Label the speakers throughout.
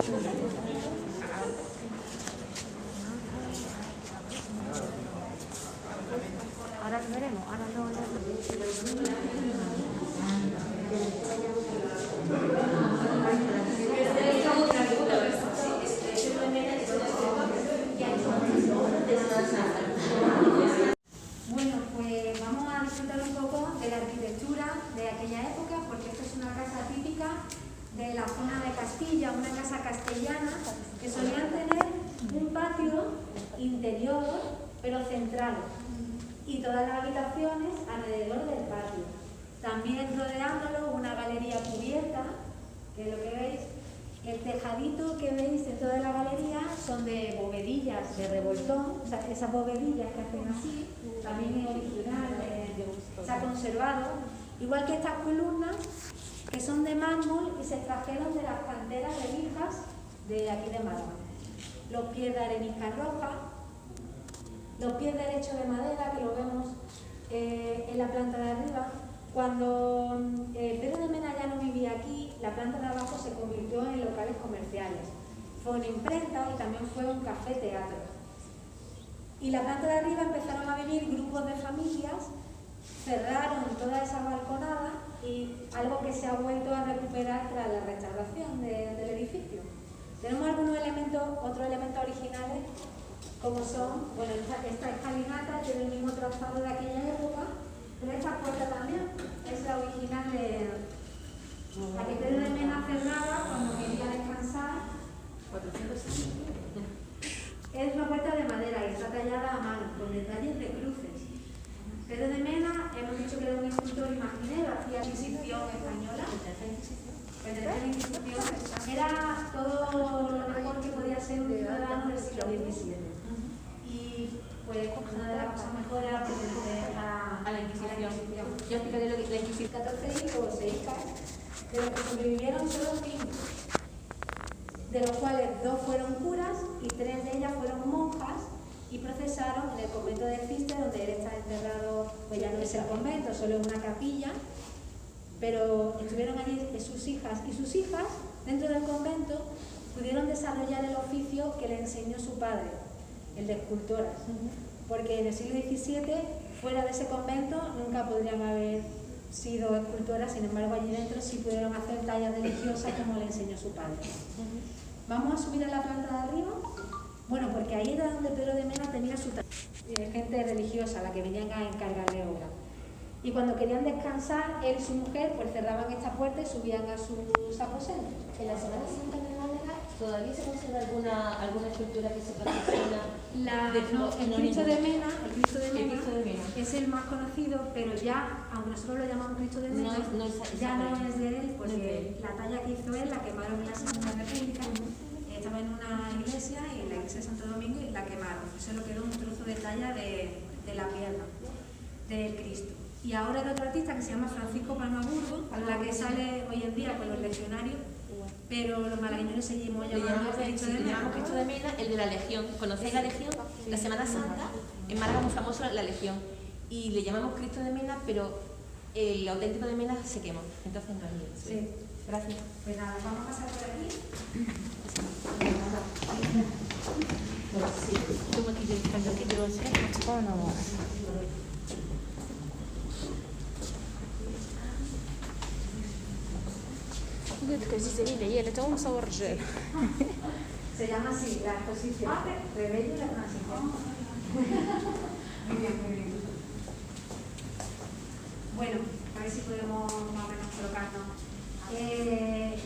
Speaker 1: Ahora lo veremos, ahora lo veremos. Bueno, pues vamos a disfrutar un poco de la arquitectura de aquella época, porque esto es una casa típica de la zona de Castilla, una casa castellana, que solían tener un patio interior, pero centrado, y todas las habitaciones alrededor del patio. También rodeándolo una galería cubierta, que es lo que veis. El tejadito que veis en toda la galería son de bovedillas de revoltón, o sea, esas bovedillas que hacen así, también es original, se ha conservado, igual que estas columnas que son de mármol y se extrajeron de las canteras relijas de aquí de Málaga. Los pies de arenisca roja, los pies derechos de madera, que lo vemos en la planta de arriba. Cuando Pedro de Mena ya no vivía aquí, la planta de abajo se convirtió en locales comerciales. Fue una imprenta y también fue un café-teatro. Y la planta de arriba empezaron a vivir grupos de familias, cerraron toda esa balconada y algo que se ha vuelto a recuperar tras la restauración del edificio. Tenemos algunos elementos, otros elementos originales, como son, bueno, esta escalinata tiene el mismo trazado de aquella época, pero esta puerta también es la original de la que Pedro de Mena cerraba cuando quería descansar. 400 años. Es una puerta de madera y está tallada a mano, con detalles de cruces. Pedro de Mena, hemos dicho que era un escultor imaginero, hacía Inquisición española. Era todo lo mejor que podía ser un ciudadano del siglo XVII. Y pues una de las cosas mejores era pertenecer a la Inquisición. Yo explicaré lo que la Inquisición. 14 hijos o 6 hijas, de los que sobrevivieron solo 5, de los cuales 2 fueron curas y 3 de ellas fueron monjas y procesaron en el convento de Ciste, donde él está enterrado. Pues ya no es el convento, solo es una capilla, pero estuvieron allí sus hijas, y sus hijas dentro del convento pudieron desarrollar el oficio que le enseñó su padre, el de escultoras, porque en el siglo XVII, fuera de ese convento, nunca podrían haber sido escultoras. Sin embargo, allí dentro sí pudieron hacer tallas religiosas como le enseñó su padre. Vamos a subir a la planta de arriba. Bueno, porque ahí era donde Pedro de Mena tenía su gente religiosa, la que venían a encargarle obra. Y cuando querían descansar, él y su mujer pues cerraban esta puerta y subían a sus aposentos.
Speaker 2: En la Semana Santa de Málaga todavía se conserva alguna escultura que se procesiona.
Speaker 1: El Cristo de Mena es el más conocido, pero ya, aunque nosotros lo llamamos Cristo de Mena, ya no es de él, porque la talla que hizo él la quemaron en la Segunda República. Estaba en una iglesia, y en la iglesia de Santo Domingo, y la quemaron. Eso lo quedó un trozo de talla de la pierna del Cristo. Y ahora hay otro artista que se llama Francisco Palmaburgo, la que sale hoy en día con los legionarios, pero los malagueños le seguimos llamando Cristo de Mena.
Speaker 2: Le llamamos Cristo de Mena, el de la Legión. ¿Conocéis la Legión? La Semana Santa, en Málaga muy famoso la Legión. Y le llamamos Cristo de Mena, pero el auténtico de Mena se quemó. Entonces no es él.
Speaker 1: Sí.
Speaker 2: Gracias.
Speaker 1: Pues nada, vamos a pasar por aquí.
Speaker 3: قلت لك عزيزة ليلى هي اللي تو مصور رجال.
Speaker 1: Se llama así, la exposición. Rebelde y la transición. Muy bien, muy bien. Bueno, a ver si podemos más o menos colocarnos.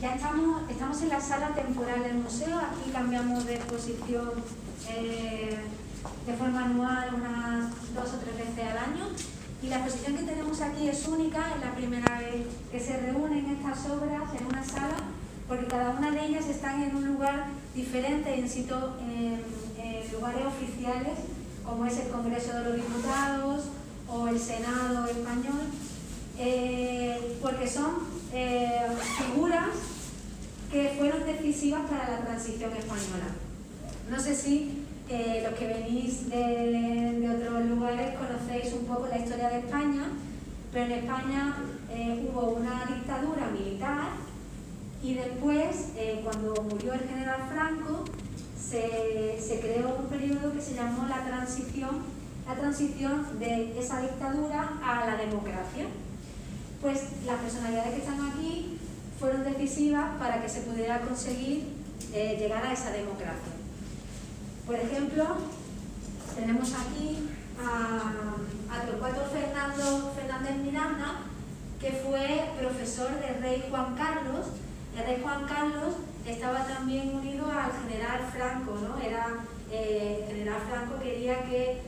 Speaker 1: Ya estamos en la sala temporal del museo. Aquí cambiamos de exposición de forma anual, unas 2 o 3 veces al año. Y la exposición que tenemos aquí es única, es la primera vez que se reúnen estas obras en una sala, porque cada una de ellas están en un lugar diferente, en lugares oficiales, como es el Congreso de los Diputados o el Senado español, porque son figuras que fueron decisivas para la transición española. No sé si los que venís de otros lugares conocéis un poco la historia de España, pero en España hubo una dictadura militar Y después, cuando murió el general Franco, se creó un periodo que se llamó la transición de esa dictadura a la democracia. Pues las personalidades que están aquí fueron decisivas para que se pudiera conseguir llegar a esa democracia. Por ejemplo, tenemos aquí a Torcuato Fernández Miranda, que fue profesor del rey Juan Carlos. El rey Juan Carlos estaba también unido al general Franco, ¿no? El general Franco quería que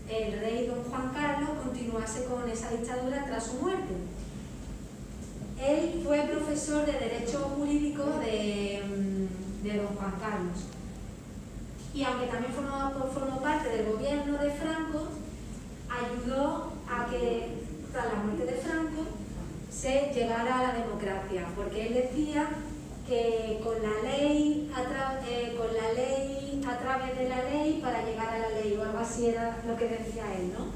Speaker 1: el rey don Juan Carlos continuase con esa dictadura tras su muerte. Él fue profesor de Derecho Jurídico de don Juan Carlos. Y aunque también formó parte del gobierno de Franco, ayudó a que, tras la muerte de Franco, se llegara a la democracia, porque él decía que con la ley a través de la ley para llegar a la ley, o algo así era lo que decía él, ¿no?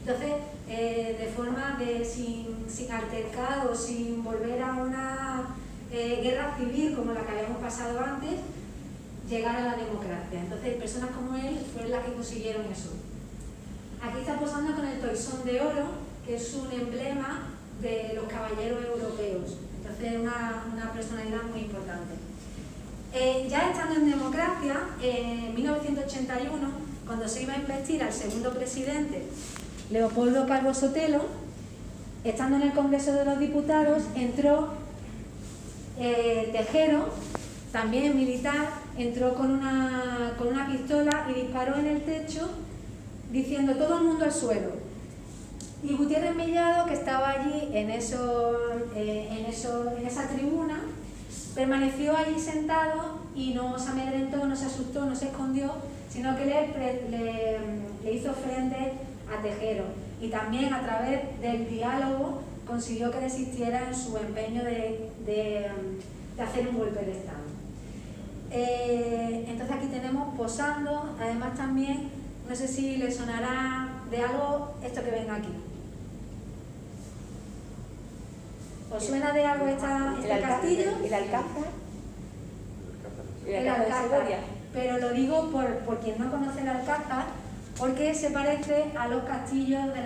Speaker 1: Entonces, de forma sin altercado, sin volver a una guerra civil como la que habíamos pasado antes, llegar a la democracia. Entonces, personas como él fueron las que consiguieron eso. Aquí está posando con el toisón de oro, que es un emblema de los caballeros europeos. Entonces, una personalidad muy importante. Ya estando en democracia, en 1981, cuando se iba a investir al segundo presidente, Leopoldo Calvo Sotelo, estando en el Congreso de los Diputados, entró Tejero, también militar, entró con una pistola y disparó en el techo diciendo todo el mundo al suelo. Y Gutiérrez Mellado, que estaba allí en esa tribuna, permaneció allí sentado y no se amedrentó, no se asustó, no se escondió, sino que le hizo frente a Tejero. Y también a través del diálogo consiguió que desistiera en su empeño de hacer un golpe de Estado. Entonces aquí tenemos posando, además también, no sé si le sonará de algo esto que venga aquí. ¿Os suena de algo este castillo?
Speaker 2: El Alcázar.
Speaker 1: El Alcázar. Pero lo digo por quien no conoce el Alcázar, porque se parece a los castillos de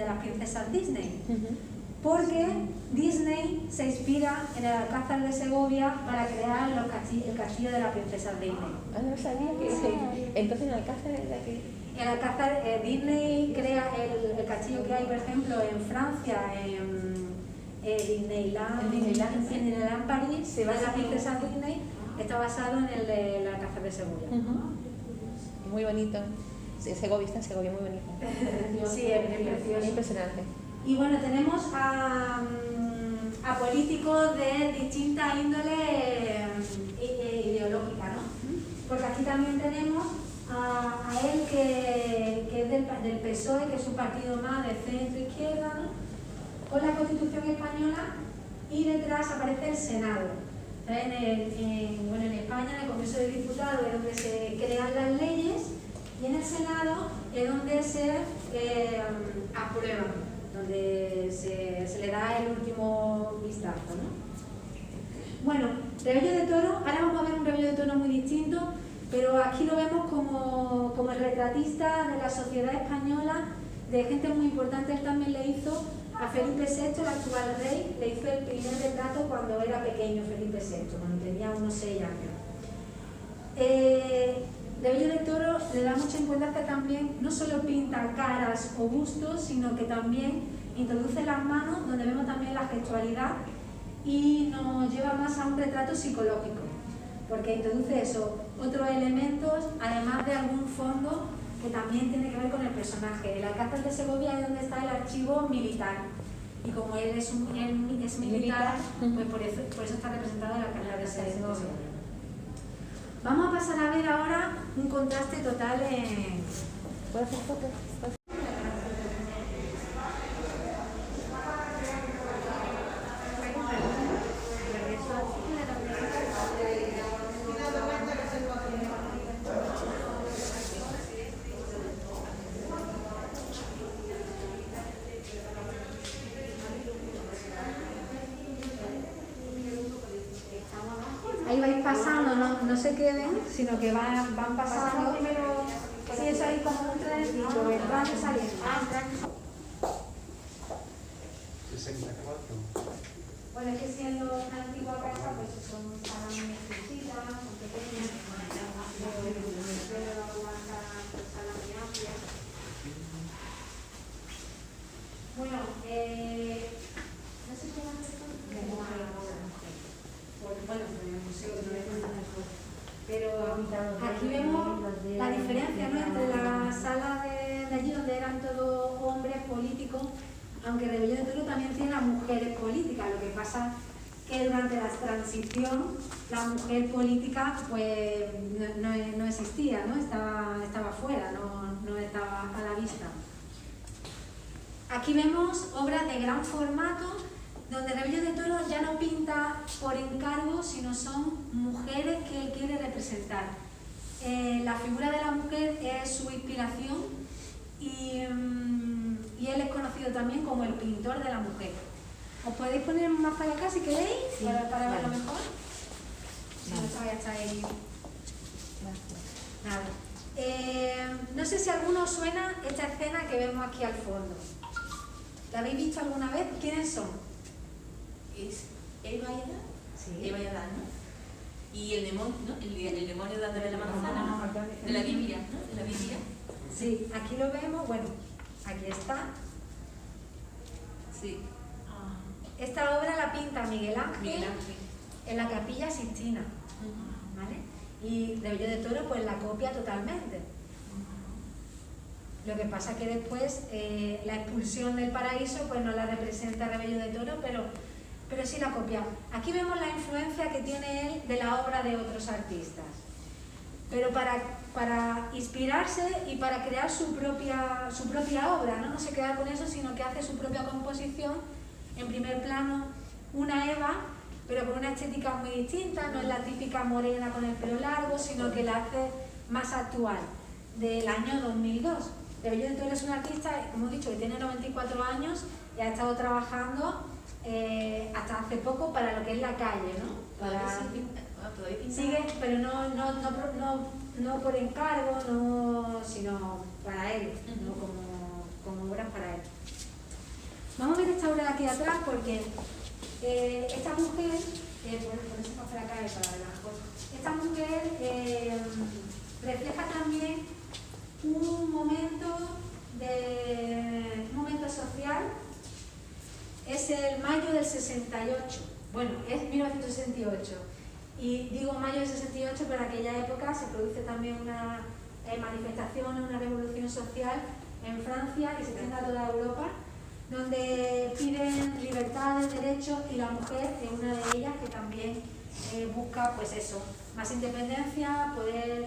Speaker 1: las princesas Disney. Porque Disney se inspira en el Alcázar de Segovia para crear el castillo de la princesa Disney.
Speaker 2: Ah, no sabía que sí. Entonces el Alcázar es de aquí.
Speaker 1: El Alcázar, Disney crea el castillo que hay, por ejemplo, en Francia, en Disneyland París, se va a la princesa Disney, está basado en el Alcázar de Segovia.
Speaker 2: Muy bonito. Sí, Segovia está en Segovia, muy bonito.
Speaker 1: Sí, es precioso.
Speaker 2: Es impresionante.
Speaker 1: Y bueno, tenemos a políticos de distinta índole ideológica, ¿no? Porque aquí también tenemos a él que es del PSOE, que es un partido más de centro-izquierda, ¿no? Con la Constitución española, y detrás aparece el Senado. En España, en el Congreso de Diputados, es donde se crean las leyes, y en el Senado es donde se aprueban, donde se le da el último vistazo, ¿no? Bueno, Rebello de Toro, ahora vamos a ver un Rebello de Toro muy distinto, pero aquí lo vemos como el retratista de la sociedad española, de gente muy importante. Él también le hizo a Felipe VI, el actual rey, le hizo el primer retrato cuando era pequeño, Felipe VI, cuando tenía unos 6 años. Rebello de Toro le da mucha importancia también, no solo pinta caras o bustos, sino que también introduce las manos, donde vemos también la gestualidad, y nos lleva más a un retrato psicológico, porque introduce eso, otros elementos, además de algún fondo que también tiene que ver con el personaje. El Alcázar de Segovia es donde está el archivo militar, y como él es militar, pues por eso está representado el Alcázar de Segovia. Vamos a pasar a ver ahora un contraste total en...
Speaker 2: ¿Puedo hacer fotos?
Speaker 1: Estamos ahí vais pasando, no se queden, sino que van pasando. Sí, eso ahí como un trencito, entrando y saliendo.
Speaker 4: 64.
Speaker 1: Bueno, es que siendo una antigua casa, pues son salas muy exclusivas, son pequeñas, pero algunas salas muy amplias. Bueno, no sé qué más esto. Bueno, en el museo no es nada mejor. Pero aquí vemos la diferencia, ¿no?, entre la sala de allí donde eran todos hombres políticos, aunque Rebelión de Toro también tiene a mujeres políticas. Lo que pasa que durante la transición la mujer política pues no existía, ¿no? Estaba fuera, no estaba a la vista. Aquí vemos obras de gran formato donde Rebelión de Toro ya no pinta por encargo, sino son mujeres que él quiere representar. La figura de la mujer es su inspiración y él es conocido también como el pintor de la mujer. ¿Os podéis poner más para acá si queréis? Sí, para verlo mejor. Si no, todavía está ahí. Nada. No sé si a alguno os suena esta escena que vemos aquí al fondo. ¿La habéis visto alguna vez? ¿Quiénes son?
Speaker 2: Es Eva y Adán.
Speaker 1: Sí.
Speaker 2: Eva y Adán, ¿no? Y el demonio, ¿no? El demonio dándole la manzana, ¿no? De la Biblia, ¿no? De la Biblia.
Speaker 1: Sí, aquí lo vemos, bueno, aquí está.
Speaker 2: Sí.
Speaker 1: Esta obra la pinta Miguel Ángel,
Speaker 2: Miguel Ángel.
Speaker 1: en la Capilla Sixtina, ¿vale? Y Rebelión de Toro pues la copia totalmente. Lo que pasa que después la expulsión del paraíso pues no la representa Rebelión de Toro, pero sí la copia. Aquí vemos la influencia que tiene él de la obra de otros artistas. Pero para inspirarse y para crear su propia obra, ¿no? No se queda con eso, sino que hace su propia composición. En primer plano, una Eva, pero con una estética muy distinta, no es la típica morena con el pelo largo, sino que la hace más actual, del año 2002. Rebelión de Toro es un artista, como he dicho, que tiene 94 años y ha estado trabajando hasta hace poco para lo que es la calle, ¿no? Sigue, pero no por encargo, sino para él, ¿no? como obras para él. Vamos a ver esta obra de aquí atrás porque esta mujer, por eso para acá y para abajo, esta mujer refleja también un momento social. Es el mayo del 68, bueno, es 1968, y digo mayo del 68, pero en aquella época se produce también una manifestación, una revolución social en Francia y se extiende a toda Europa, donde piden libertades, derechos, y la mujer es una de ellas que también busca pues eso, más independencia, poder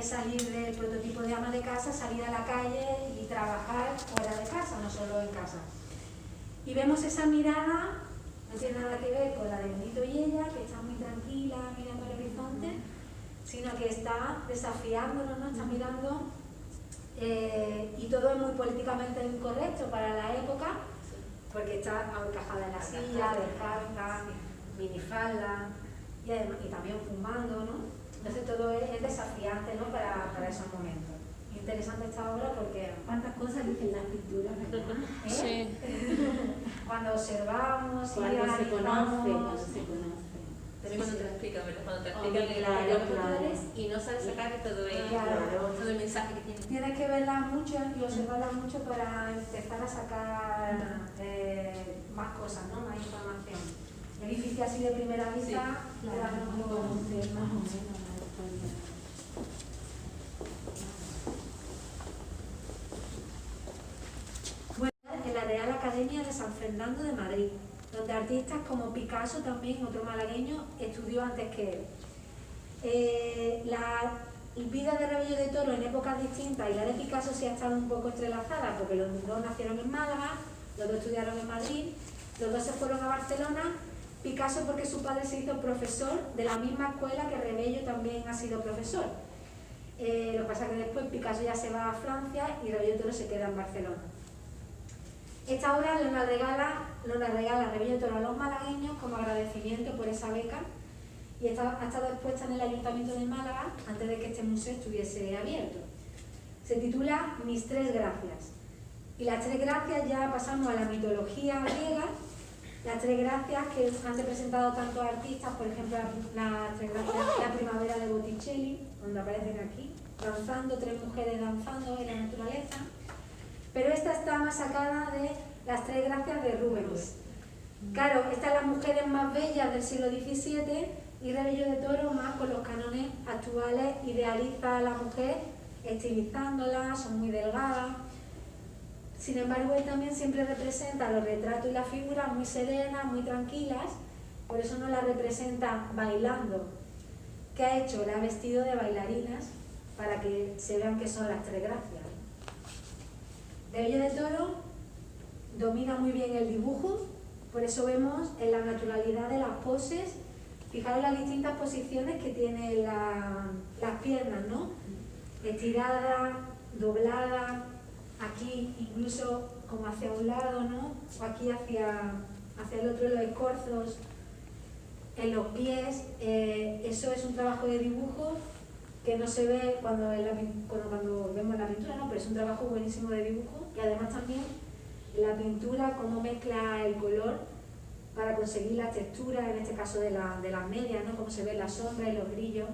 Speaker 1: salir del prototipo de ama de casa, salir a la calle y trabajar fuera de casa, no solo en casa. Y vemos esa mirada, no tiene nada que ver con la de Benito y ella, que está muy tranquila mirando al horizonte, sino que está desafiándonos, ¿no? Está mirando, y todo es muy políticamente incorrecto para la época, porque está ahorcajada en la silla, descalza, minifalda, y también fumando, ¿no? Entonces todo es desafiante, ¿no? para esos momentos. Interesante esta obra porque
Speaker 5: ¿Cuántas cosas dicen las pinturas, verdad?
Speaker 3: Sí.
Speaker 1: Cuando observamos y
Speaker 5: Cuando se conoce,
Speaker 1: analizamos,
Speaker 2: Pero es cuando te lo explican, ¿verdad? Cuando te explican
Speaker 5: Claro,
Speaker 2: los
Speaker 5: claro.
Speaker 2: autores y no sabes sacar todo el mensaje que tiene.
Speaker 1: tienes que verlas mucho y observarlas mucho para empezar a sacar más cosas, ¿no? Más información. El edificio así de primera vista,
Speaker 2: Sí,
Speaker 1: te da un poco-
Speaker 5: Conocer más o menos la historia.
Speaker 1: en la Real Academia de San Fernando de Madrid, donde artistas como Picasso, también otro malagueño, estudió antes que él. La vida de Rebelión de Toro en épocas distintas y la de Picasso sí ha estado un poco entrelazada, porque los dos nacieron en Málaga, los dos estudiaron en Madrid, los dos se fueron a Barcelona. Picasso porque su padre se hizo profesor de la misma escuela que Rebello también ha sido profesor. Lo que pasa es que después Picasso ya se va a Francia y Rebello de Toro se queda en Barcelona. Esta obra nos la regala Rebello de Toro a los malagueños como agradecimiento por esa beca, y ha estado expuesta en el Ayuntamiento de Málaga antes de que este museo estuviese abierto. Se titula Mis tres gracias. Y las tres gracias ya pasamos a la mitología griega. Las tres gracias que han representado tantos artistas, por ejemplo, las tres gracias, la primavera de Botticelli, donde aparecen aquí, danzando, tres mujeres danzando en la naturaleza. Pero esta está más sacada de las tres gracias de Rubens. Claro, estas son las mujeres más bellas del siglo XVII y Rebello de Toro, más con los cánones actuales, idealiza a la mujer, estilizándola, son muy delgadas. Sin embargo, él también siempre representa los retratos y las figuras muy serenas, muy tranquilas, por eso no las representa bailando. ¿Qué ha hecho? La ha vestido de bailarinas para que se vean que son las tres gracias. Rebello de Toro domina muy bien el dibujo, por eso vemos en la naturalidad de las poses, fijaros las distintas posiciones que tiene las piernas, ¿no? Estirada, doblada, aquí incluso como hacia un lado, ¿no? O aquí hacia el otro, los escorzos, en los pies. Eso es un trabajo de dibujo que no se ve cuando vemos la pintura, ¿no? Pero es un trabajo buenísimo de dibujo y además también la pintura, cómo mezcla el color para conseguir la textura, en este caso de las medias, ¿no? Cómo se ve la sombra y los brillos.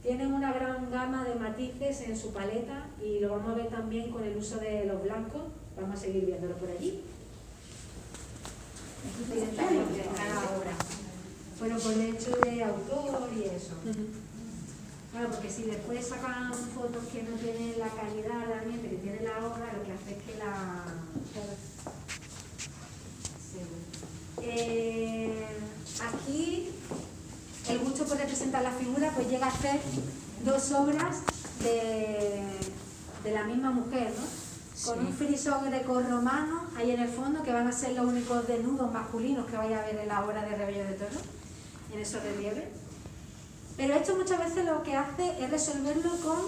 Speaker 1: Tienen una gran gama de matices en su paleta y lo vamos a ver también con el uso de los blancos. Vamos a seguir viéndolo por allí. Cada obra. Bueno, por hecho de autor y eso. Claro, porque si después sacan fotos que no tienen la calidad realmente que tiene la obra, lo que hace es que aquí el gusto por representar la figura pues llega a ser dos obras de la misma mujer, ¿no? Con un friso grecorromano ahí en el fondo, que van a ser los únicos desnudos masculinos que vaya a ver en la obra de Rebello de Toro, en esos relieves. Pero esto muchas veces lo que hace es resolverlo con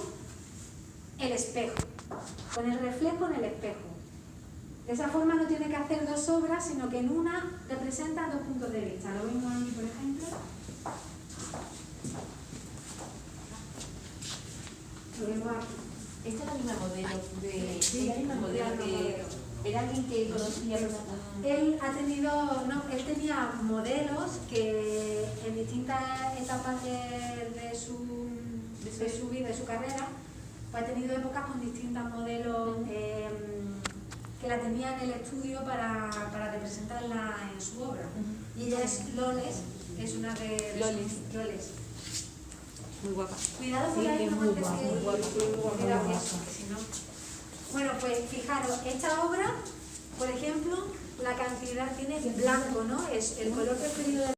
Speaker 1: el espejo, con el reflejo en el espejo. De esa forma no tiene que hacer dos obras, sino que en una representa dos puntos de vista. Lo vemos aquí, por ejemplo. Lo vemos aquí.
Speaker 2: Esta es la misma modelo de...
Speaker 1: Sí, la misma modelo
Speaker 2: que... ¿Era alguien que conocía?
Speaker 1: Él tenía modelos que en distintas etapas de su vida, de su carrera, pues ha tenido épocas con distintos modelos que la tenía en el estudio para representarla en su obra. Y ella es Loles, es una de Loles.
Speaker 2: Muy guapa.
Speaker 1: Cuidado por ahí, no antes que cuidado eso, que si no... Bueno, pues fijaros, esta obra, por ejemplo, la cantidad tiene blanco, ¿no? Es el color preferido de...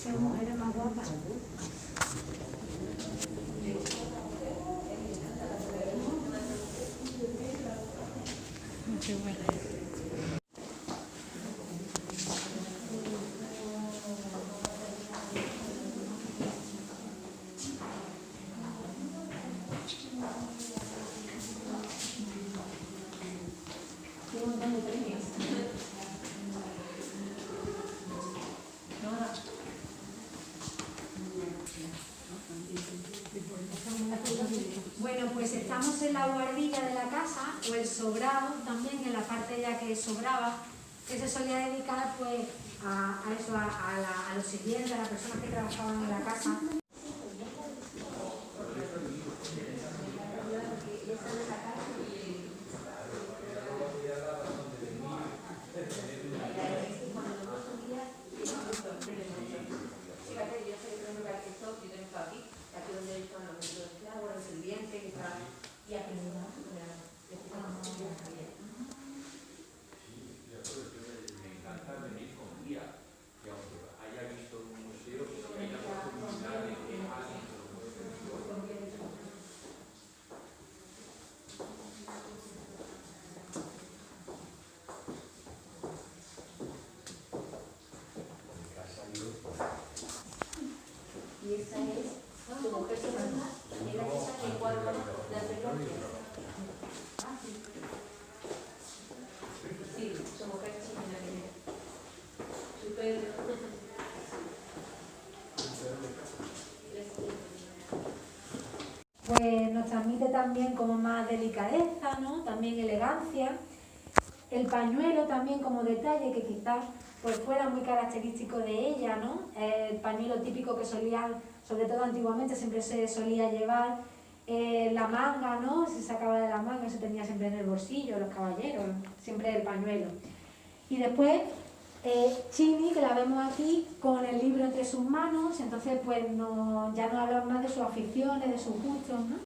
Speaker 5: Qué mujer más guapa.
Speaker 3: Qué bueno.
Speaker 1: Bueno, pues estamos en la guardilla de la casa, o el sobrado también, en la parte ya que sobraba, que se solía dedicar pues a los sirvientes, a las personas que trabajaban en la casa. Y esta es su mujer que manda, era esa el cuadro de anterior. pues nos transmite también como más delicadeza, ¿no? También elegancia. El pañuelo también como detalle que quizás pues fuera muy característico de ella, ¿no? El pañuelo típico que solían, sobre todo antiguamente, siempre se solía llevar la manga, ¿no? Se sacaba de la manga, se tenía siempre en el bolsillo, los caballeros, siempre el pañuelo. Y después Chini, que la vemos aquí con el libro entre sus manos, entonces pues ya nos hablan más de sus aficiones, de sus gustos, ¿no?